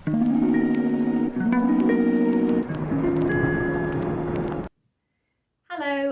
Hello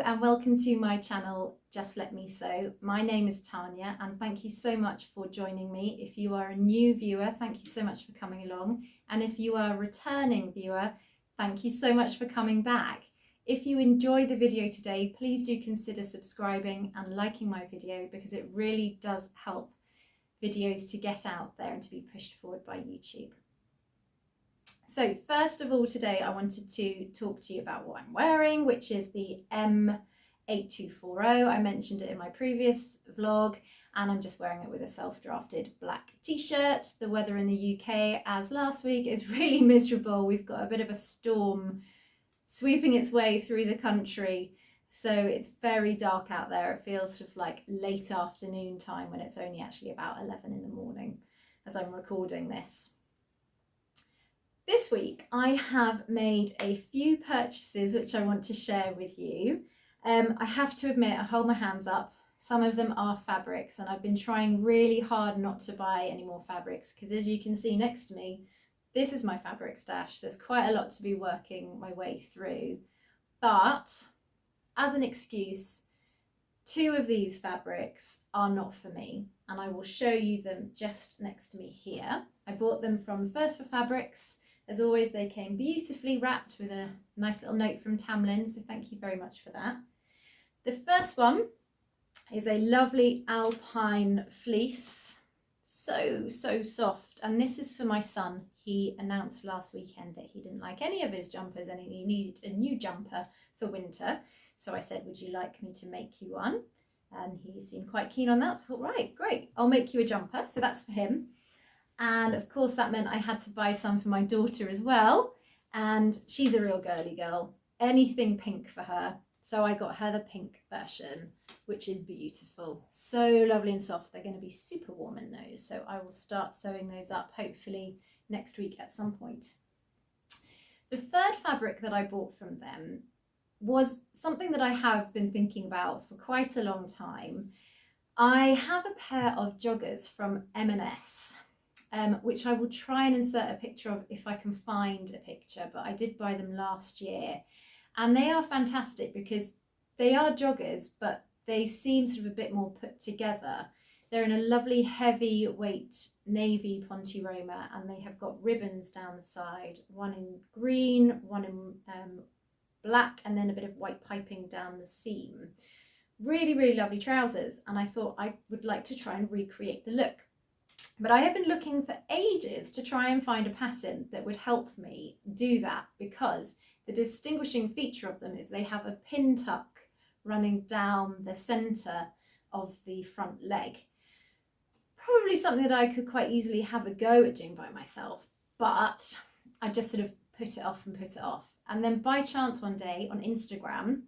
and welcome to my channel, Just Let Me Sew. My name is Tania and thank you so much for joining me. If you are a new viewer, thank you so much for coming along. And if you are a returning viewer, thank you so much for coming back. If you enjoy the video today, please do consider subscribing and liking my video because it really does help videos to get out there and to be pushed forward by YouTube. So first of all, today I wanted to talk to you about what I'm wearing, which is the M8240. I mentioned it in my previous vlog, and I'm just wearing it with a self-drafted black t-shirt. The weather in the UK, as last week, is really miserable. We've got a bit of a storm sweeping its way through the country, so it's very dark out there. It feels sort of like late afternoon time when it's only actually about 11 in the morning as I'm recording this. This week I have made a few purchases which I want to share with you. I have to admit, I hold my hands up, some of them are fabrics, and I've been trying really hard not to buy any more fabrics because, as you can see next to me, this is my fabric stash. There's quite a lot to be working my way through, but as an excuse, two of these fabrics are not for me, and I will show you them just next to me here. I bought them from First for Fabrics. As always, they came beautifully wrapped with a nice little note from Tamlin, so thank you very much for that. The first one is a lovely alpine fleece, so soft, and this is for my son. He announced last weekend that he didn't like any of his jumpers and he needed a new jumper for winter, so I said, would you like me to make you one? And he seemed quite keen on that, so I thought, right, great, I'll make you a jumper. So that's for him. And of course that meant I had to buy some for my daughter as well, and she's a real girly girl, anything pink for her. So I got her the pink version, which is beautiful, so lovely and soft. They're going to be super warm in those, so I will start sewing those up hopefully next week at some point. The third fabric that I bought from them was something that I have been thinking about for quite a long time. I have a pair of joggers from M&S. Which I will try and insert a picture of if I can find a picture, but I did buy them last year, and they are fantastic because they are joggers, but they seem sort of a bit more put together. They're in a lovely heavyweight navy ponte roma, and they have got ribbons down the side, one in green, one in black, and then a bit of white piping down the seam. Really, really lovely trousers, and I thought I would like to try and recreate the look. But I have been looking for ages to try and find a pattern that would help me do that, because the distinguishing feature of them is they have a pin tuck running down the centre of the front leg. Probably something that I could quite easily have a go at doing by myself, but I just sort of put it off and put it off. And then by chance one day on Instagram,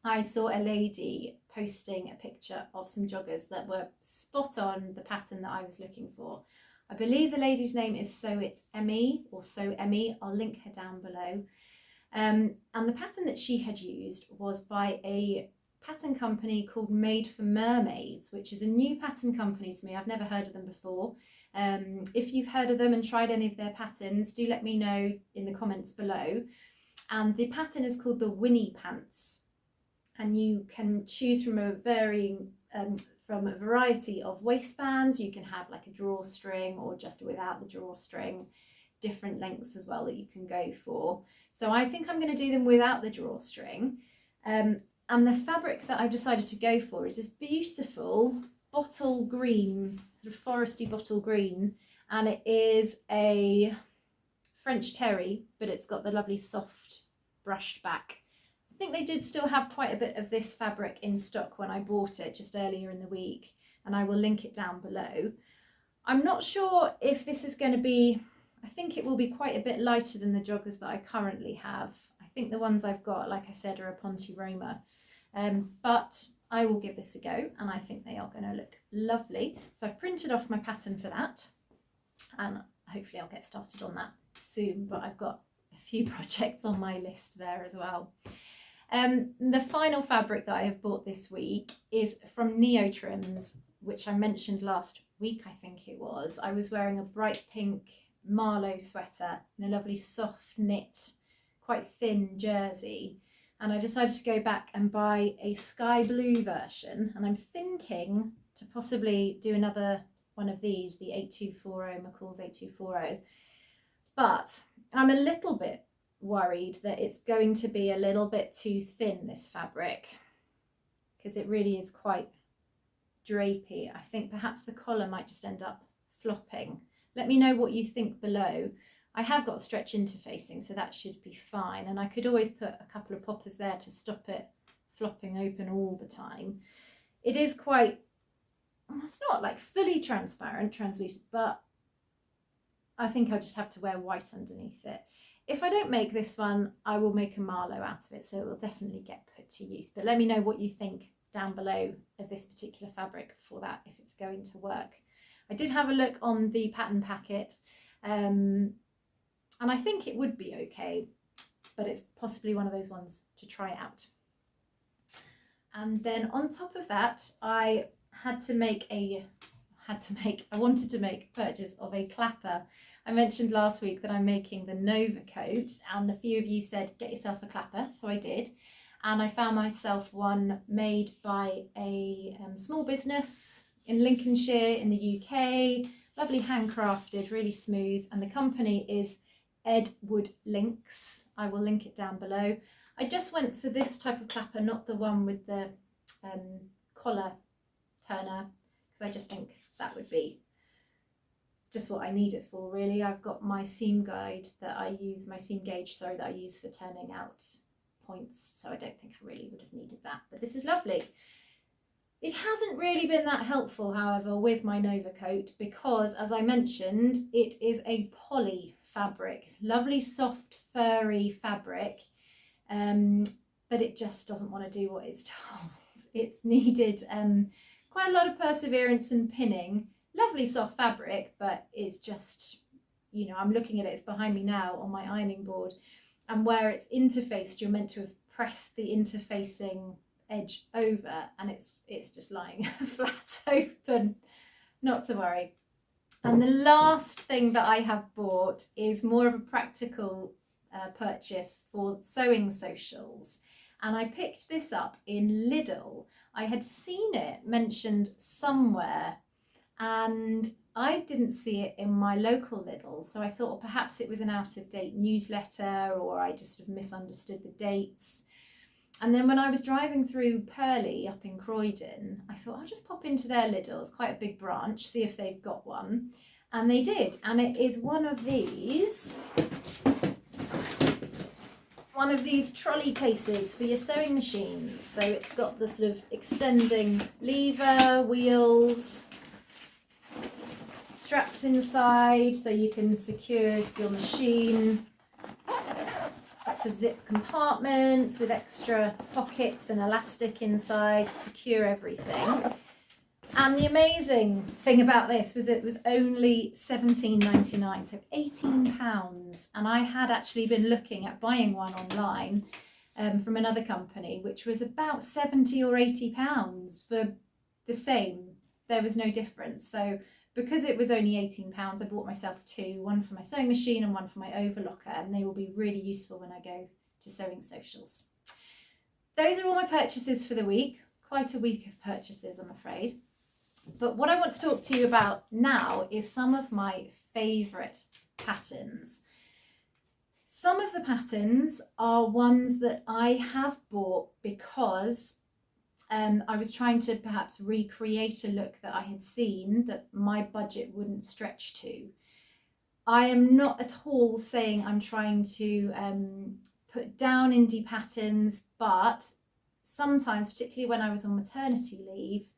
I saw a lady posting a picture of some joggers that were spot on the pattern that I was looking for. I believe the lady's name is Sew It Emmy, or Sew Emmy. I'll link her down below. And the pattern that she had used was by a pattern company called Made for Mermaids, which is a new pattern company to me. I've never heard of them before. If you've heard of them and tried any of their patterns, do let me know in the comments below. And the pattern is called the Winnie Pants. And you can choose from a variety of waistbands. You can have like a drawstring or just without the drawstring, different lengths as well that you can go for. So I think I'm going to do them without the drawstring. And the fabric that I've decided to go for is this beautiful bottle green, sort of foresty bottle green, and it is a French terry, but it's got the lovely soft brushed back. I think they did still have quite a bit of this fabric in stock when I bought it just earlier in the week, and I will link it down below. I'm not sure if this is going to be, I think it will be quite a bit lighter than the joggers that I currently have. I think the ones I've got, like I said, are a ponte roma, but I will give this a go, and I think they are going to look lovely. So I've printed off my pattern for that, and hopefully I'll get started on that soon, but I've got a few projects on my list there as well. The final fabric that I have bought this week is from Neo Trims, which I mentioned last week, I think it was. I was wearing a bright pink Marlowe sweater in a lovely soft knit, quite thin jersey. And I decided to go back and buy a sky blue version. And I'm thinking to possibly do another one of these, the 8240, McCall's 8240. But I'm a little bit worried that it's going to be a little bit too thin, this fabric, because it really is quite drapey. I think perhaps the collar might just end up flopping. Let me know what you think below. I have got stretch interfacing, so that should be fine. And I could always put a couple of poppers there to stop it flopping open all the time. It is quite, it's not like fully transparent, translucent, but I think I'll just have to wear white underneath it. If I don't make this one, I will make a Marlowe out of it, so it will definitely get put to use. But let me know what you think down below of this particular fabric for that, if it's going to work. I did have a look on the pattern packet, and I think it would be okay, but it's possibly one of those ones to try out. And then on top of that, I wanted to make a purchase of a clapper. I mentioned last week that I'm making the Nova coat, and a few of you said get yourself a clapper, so I did. And I found myself one made by a small business in Lincolnshire in the UK, lovely handcrafted, really smooth, and the company is Edward Links. I will link it down below. I just went for this type of clapper, not the one with the collar turner, because I just think that would be just what I need it for, really. I've got my seam guide that I use, my seam gauge, sorry, that I use for turning out points, so I don't think I really would have needed that, but this is lovely. It hasn't really been that helpful, however, with my Nova coat, because as I mentioned, it is a poly fabric, lovely soft furry fabric, but it just doesn't want to do what it's told. It's needed quite a lot of perseverance and pinning. Lovely soft fabric, but it's just, you know, I'm looking at it, it's behind me now on my ironing board, and where it's interfaced, you're meant to have pressed the interfacing edge over, and it's just lying flat open. Not to worry. And the last thing that I have bought is more of a practical purchase for sewing socials, and I picked this up in Lidl. I had seen it mentioned somewhere, and I didn't see it in my local Lidl, so I thought perhaps it was an out-of-date newsletter, or I just sort of misunderstood the dates. And then when I was driving through Purley up in Croydon, I thought I'll just pop into their Lidl, it's quite a big branch, see if they've got one. And they did, and it is one of these trolley cases for your sewing machines. So it's got the sort of extending lever, wheels, straps inside so you can secure your machine. Lots of zip compartments with extra pockets and elastic inside to secure everything. And the amazing thing about this was it was only £17.99, so £18. And I had actually been looking at buying one online from another company, which was about £70 or £80 for the same. There was no difference. So because it was only £18, I bought myself two, one for my sewing machine and one for my overlocker, and they will be really useful when I go to sewing socials. Those are all my purchases for the week. Quite a week of purchases, I'm afraid. But what I want to talk to you about now is some of my favourite patterns. Some of the patterns are ones that I have bought because I was trying to perhaps recreate a look that I had seen that my budget wouldn't stretch to. I am not at all saying I'm trying to put down indie patterns, but sometimes, particularly when I was on maternity leave,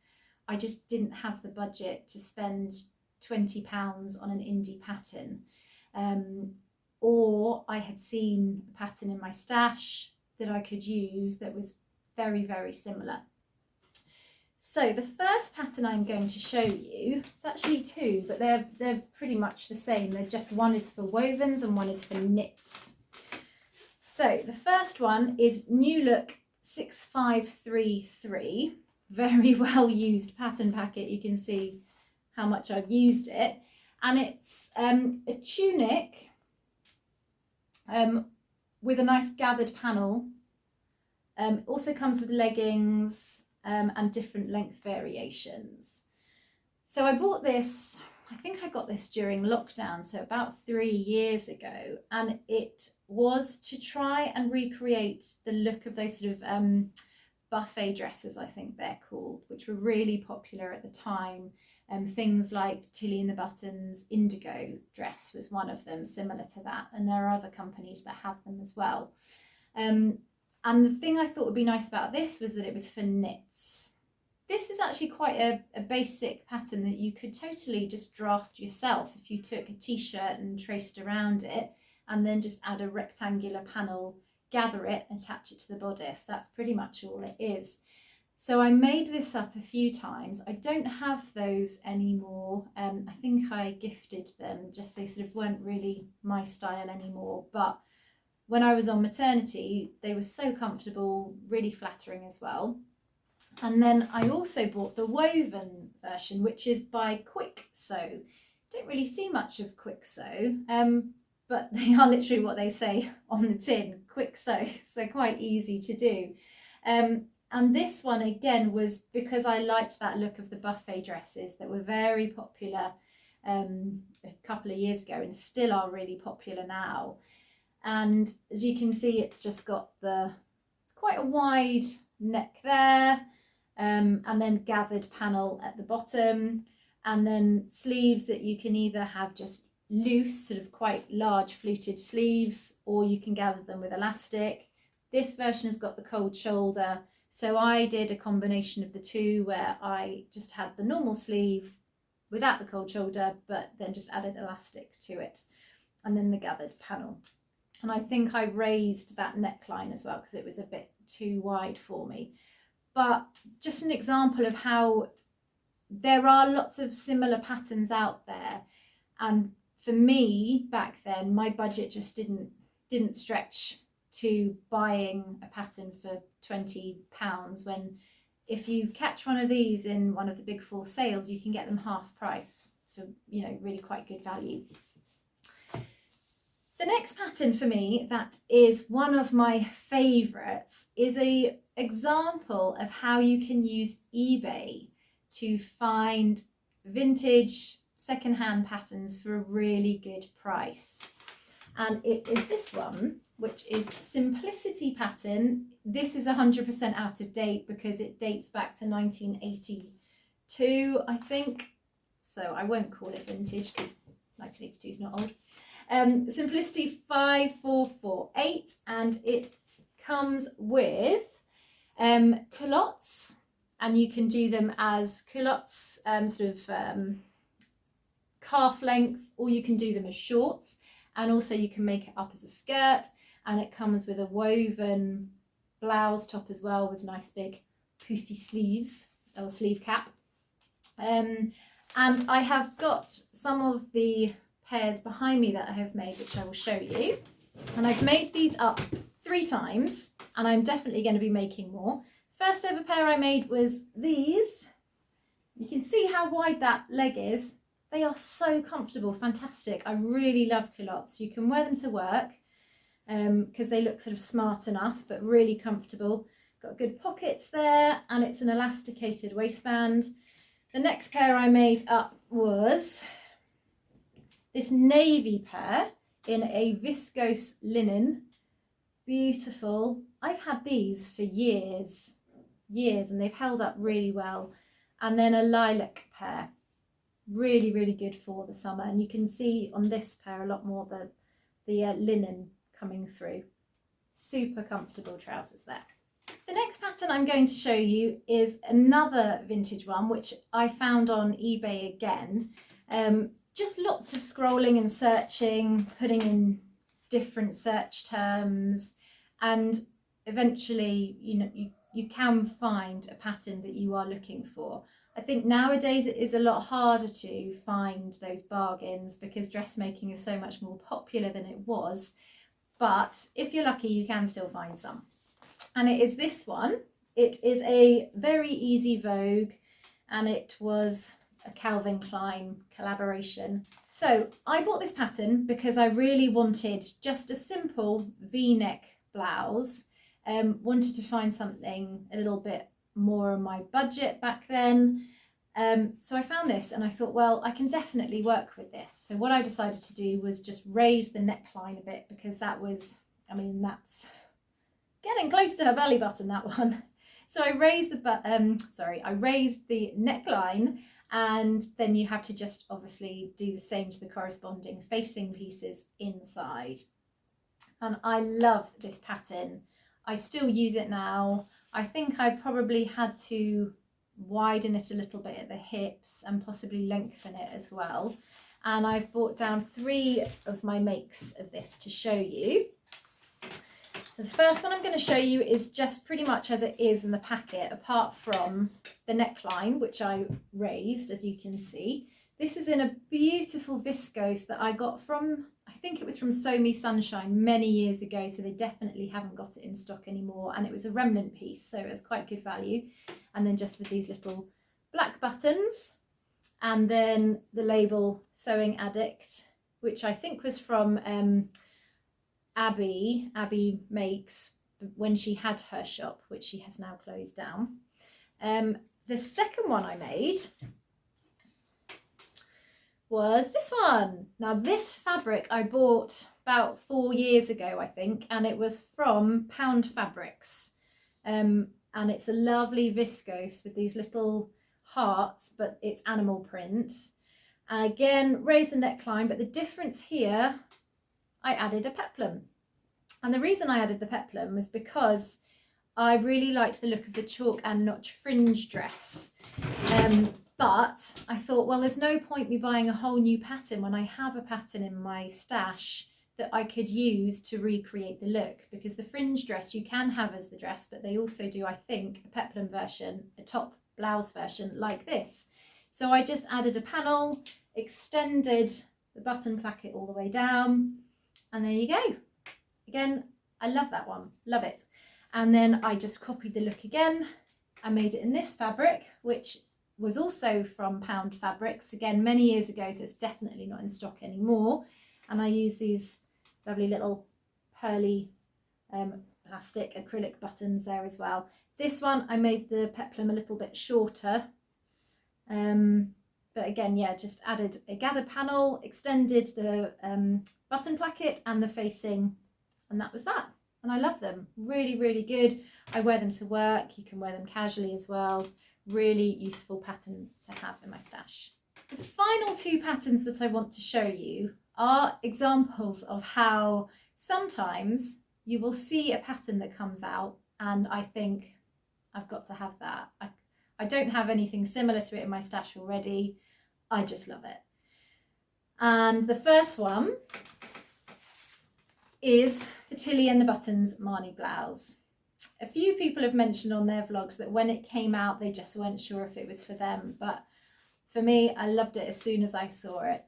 I just didn't have the budget to spend £20 on an indie pattern. Or I had seen a pattern in my stash that I could use that was very, very similar. So the first pattern I'm going to show you, it's actually two, but they're pretty much the same. They're just, one is for wovens and one is for knits. So the first one is New Look 6533. Very well used pattern packet. You can see how much I've used it. and it's a tunic with a nice gathered panel. Also comes with leggings and different length variations. So I bought this, I think I got this during lockdown, so about 3 years ago, and it was to try and recreate the look of those sort of buffet dresses, I think they're called, which were really popular at the time. Things like Tilly and the Buttons indigo dress was one of them, similar to that, and there are other companies that have them as well. And the thing I thought would be nice about this was that it was for knits. This is actually quite a basic pattern that you could totally just draft yourself if you took a t-shirt and traced around it and then just add a rectangular panel, gather it, attach it to the bodice. That's pretty much all it is. So I made this up a few times. I don't have those anymore. I think I gifted them, just they sort of weren't really my style anymore. But when I was on maternity, they were so comfortable, really flattering as well. And then I also bought the woven version, which is by Quick Sew. Don't really see much of Quick Sew, but they are literally what they say on the tin, Quick Sew. So quite easy to do. And this one again was because I liked that look of the buffet dresses that were very popular a couple of years ago and still are really popular now. And as you can see, it's just got it's quite a wide neck there, and then gathered panel at the bottom, and then sleeves that you can either have just loose, sort of quite large fluted sleeves, or you can gather them with elastic. This version has got the cold shoulder. So I did a combination of the two where I just had the normal sleeve without the cold shoulder, but then just added elastic to it, and then the gathered panel. And I think I raised that neckline as well because it was a bit too wide for me. But just an example of how there are lots of similar patterns out there. And for me back then, my budget just didn't stretch to buying a pattern for £20 when if you catch one of these in one of the big 4 sales, you can get them half price for, you know, really quite good value. The next pattern for me that is one of my favourites is an example of how you can use eBay to find vintage second-hand patterns for a really good price. And it is this one, which is Simplicity pattern. This is 100% out of date because it dates back to 1982, I think. So I won't call it vintage because 1982 is not old. Simplicity 5448, and it comes with culottes, and you can do them as culottes, calf length, or you can do them as shorts, and also you can make it up as a skirt, and it comes with a woven blouse top as well with nice big poofy sleeves or sleeve cap. And I have got some of the pairs behind me that I have made, which I will show you. And I've made these up 3 times, and I'm definitely going to be making more. First ever pair I made was these. You can see how wide that leg is. They are so comfortable, fantastic. I really love culottes. You can wear them to work because they look sort of smart enough, but really comfortable. Got good pockets there, and it's an elasticated waistband. The next pair I made up was this navy pair in a viscose linen. Beautiful. I've had these for years, and they've held up really well. And then a lilac pair. Really, really good for the summer. And you can see on this pair a lot more the linen coming through. Super comfortable trousers there. The next pattern I'm going to show you is another vintage one, which I found on eBay again. Just lots of scrolling and searching, putting in different search terms, and eventually, you know, you can find a pattern that you are looking for. I think nowadays it is a lot harder to find those bargains because dressmaking is so much more popular than it was. But if you're lucky, you can still find some. And it is this one. It is a very easy vogue, and it was a Calvin Klein collaboration. So I bought this pattern because I really wanted just a simple V-neck blouse. Wanted to find something a little bit more on my budget back then. So I found this and I thought, well, I can definitely work with this. So what I decided to do was just raise the neckline a bit, because that was, I mean, that's getting close to her belly button, that one. So I raised the neckline, and then you have to just obviously do the same to the corresponding facing pieces inside. And I love this pattern. I still use it now. I think I probably had to widen it a little bit at the hips and possibly lengthen it as well. And I've brought down 3 of my makes of this to show you. The first one I'm going to show you is just pretty much as it is in the packet, apart from the neckline, which I raised, as you can see. This is in a beautiful viscose that I got from, I think it was from Sew Me Sunshine many years ago, so they definitely haven't got it in stock anymore, and it was a remnant piece, so it was quite good value. And then just with these little black buttons, and then the label Sewing Addict, which I think was from Abby makes when she had her shop, which she has now closed down. The second one I made was this one. Now this fabric I bought about 4 years ago, I think, and it was from Pound Fabrics. And it's a lovely viscose with these little hearts, but it's animal print. Again, raise the neckline, but the difference here, I added a peplum. And the reason I added the peplum was because I really liked the look of the chalk and notch fringe dress. But I thought, well, there's no point me buying a whole new pattern when I have a pattern in my stash that I could use to recreate the look, because the fringe dress you can have as the dress, but they also do, I think, a peplum version, a top blouse version like this. So I just added a panel, extended the button placket all the way down, and there you go. Again, I love that one, love it. And then I just copied the look again. I made it in this fabric, which was also from Pound Fabrics, again, many years ago, so it's definitely not in stock anymore. And I use these lovely little pearly plastic acrylic buttons there as well. This one, I made the peplum a little bit shorter. But again, yeah, just added a gathered panel, extended the button placket and the facing, and that was that. And I love them, really, really good. I wear them to work, you can wear them casually as well. Really useful pattern to have in my stash. The final 2 patterns that I want to show you are examples of how sometimes you will see a pattern that comes out and I think, I've got to have that. I don't have anything similar to it in my stash already. I just love it. And the first one is the Tilly and the Buttons Marnie blouse. A few people have mentioned on their vlogs that when it came out, they just weren't sure if it was for them. But for me, I loved it as soon as I saw it.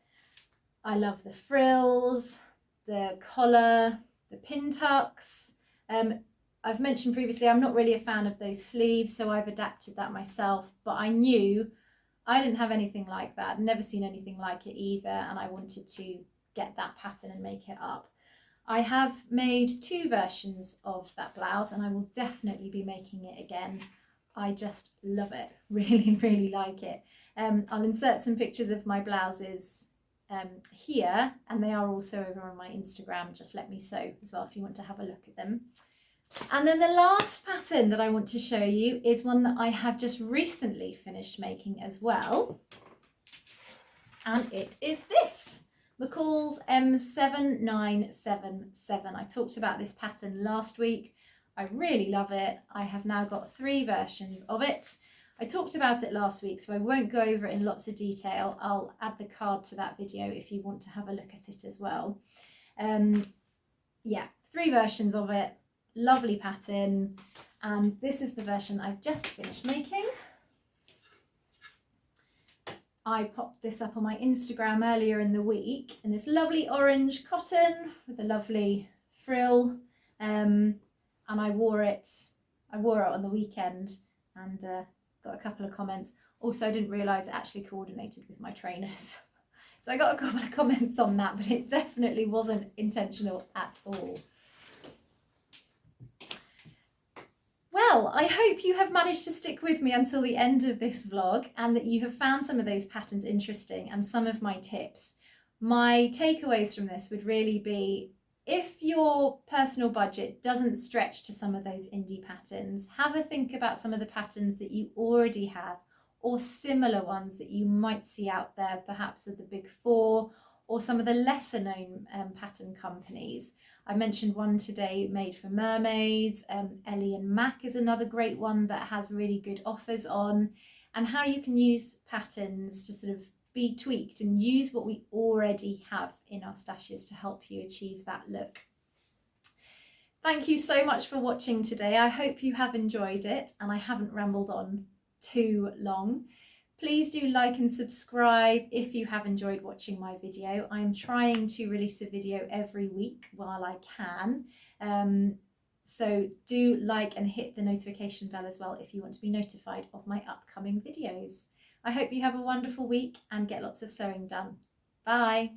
I love the frills, the collar, the pin tucks. I've mentioned previously, I'm not really a fan of those sleeves, so I've adapted that myself. But I knew I didn't have anything like that, never seen anything like it either. And I wanted to get that pattern and make it up. I have made 2 versions of that blouse and I will definitely be making it again. I just love it, really, really like it. I'll insert some pictures of my blouses here, and they are also over on my Instagram, Just Let Me Sew, as well, if you want to have a look at them. And then the last pattern that I want to show you is one that I have just recently finished making as well. And it is this. McCall's M7977. I talked about this pattern last week. I really love it. I have now got 3 versions of it. I talked about it last week, so I won't go over it in lots of detail. I'll add the card to that video if you want to have a look at it as well. Yeah, 3 versions of it. Lovely pattern. And this is the version I've just finished making. I popped this up on my Instagram earlier in the week in this lovely orange cotton with a lovely frill, and I wore it on the weekend and got a couple of comments. Also, I didn't realise it actually coordinated with my trainers. So I got a couple of comments on that, but it definitely wasn't intentional at all. Well, I hope you have managed to stick with me until the end of this vlog and that you have found some of those patterns interesting and some of my tips. My takeaways from this would really be, if your personal budget doesn't stretch to some of those indie patterns, have a think about some of the patterns that you already have or similar ones that you might see out there, perhaps with the big four or some of the lesser known pattern companies. I mentioned one today made for Mermaids. Ellie and Mac is another great one that has really good offers on, and how you can use patterns to sort of be tweaked and use what we already have in our stashes to help you achieve that look. Thank you so much for watching today. I hope you have enjoyed it and I haven't rambled on too long. Please do like and subscribe if you have enjoyed watching my video. I'm trying to release a video every week while I can. So do like and hit the notification bell as well if you want to be notified of my upcoming videos. I hope you have a wonderful week and get lots of sewing done. Bye.